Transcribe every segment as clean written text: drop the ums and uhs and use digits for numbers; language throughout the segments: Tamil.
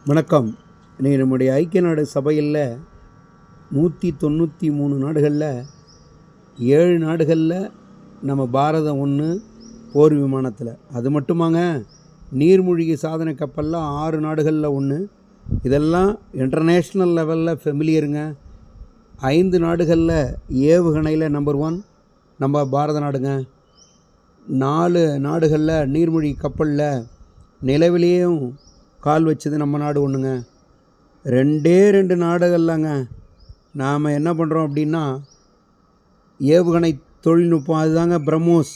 வணக்கம். இன்றைக்கி நம்முடைய ஐக்கிய நாடு சபையில் 193 நாடுகளில் 7 நாடுகளில் நம்ம பாரதம் ஒன்று போர் விமானத்தில். அது மட்டுமாங்க, நீர்மூழ்கி சாதனை கப்பலில் 6 நாடுகளில் ஒன்று. இதெல்லாம் இன்டர்நேஷ்னல் லெவலில் ஃபெமிலியருங்க. 5 நாடுகளில் ஏவுகணையில் நம்பர் 1 நம்ம பாரத நாடுங்க. 4 நாடுகளில் நீர்மூழ்கி கப்பலில் நிலவிலேயும் கால் வச்சது நம்ம நாடு ஒன்றுங்க. 2 நாடுகள்லாங்க நாம் என்ன பண்ணுறோம் அப்படின்னா, ஏவுகணை தொழில்நுட்பம் அதுதாங்க பிரம்மோஸ்.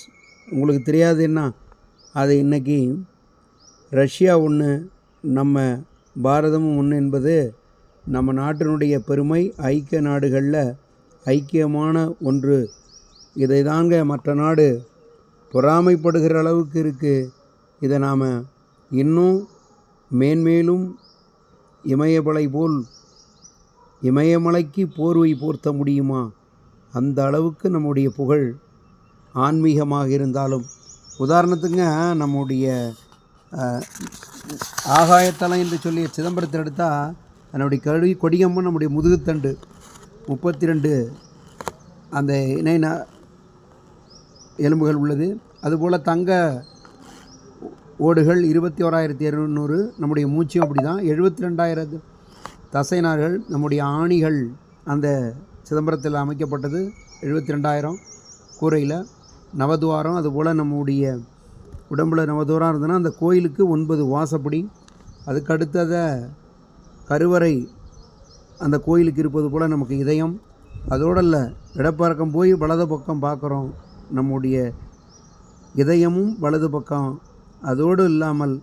உங்களுக்கு தெரியாது என்ன, அது இன்றைக்கி ரஷ்யா ஒன்று, நம்ம பாரதமும் ஒன்று என்பது நம்ம நாட்டினுடைய பெருமை. ஐக்கிய நாடுகளில் ஐக்கியமான ஒன்று. இதை தாங்க மற்ற நாடு பொறாமைப்படுகிற அளவுக்கு இருக்குது. இதை நாம் இன்னும் மேன்மேலும் இமயமலை போல் இமயமலைக்கு போர்வை போர்த்த முடியுமா? அந்த அளவுக்கு நம்முடைய புகழ் ஆன்மீகமாக இருந்தாலும், உதாரணத்துக்கு நம்முடைய ஆகாயத்தலம் என்று சொல்லி சிதம்பரத்தில் எடுத்தால் அதனுடைய கொடியம்மன் நம்முடைய முதுகுத்தண்டு 32 அந்த இணை எலும்புகள் உள்ளது. அதுபோல் தங்க ஓடுகள் 21,200. நம்முடைய மூச்சும் அப்படி தான் 72,000 தசைநார்கள். நம்முடைய ஆணிகள் அந்த சிதம்பரத்தில் அமைக்கப்பட்டது 72,000 கூரையில். நவதுவாரம் அதுபோல் நம்முடைய உடம்பில் நவதுவாரம் இருந்ததுன்னா அந்த கோயிலுக்கு 9 வாசப்படி. அதுக்கு அடுத்ததை கருவறை அந்த கோயிலுக்கு இருப்பது போல் நமக்கு இதயம். அதோடு இல்லை, இடப்பக்கம் போய் வலது பக்கம் பார்க்குறோம், நம்முடைய இதயமும் வலது பக்கம். அதோடு இல்லாமல்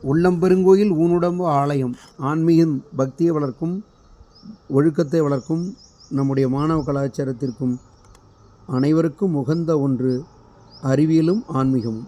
உள்ளம்பெருங்கோயில் ஊனுடம்பு ஆலயம். ஆன்மீகம் பக்தியை வளர்க்கும், ஒழுக்கத்தை வளர்க்கும், நம்முடைய மாணவ கலாச்சாரத்திற்கும் அனைவருக்கும் உகந்த ஒன்று அறிவியலும் ஆன்மீகமும்.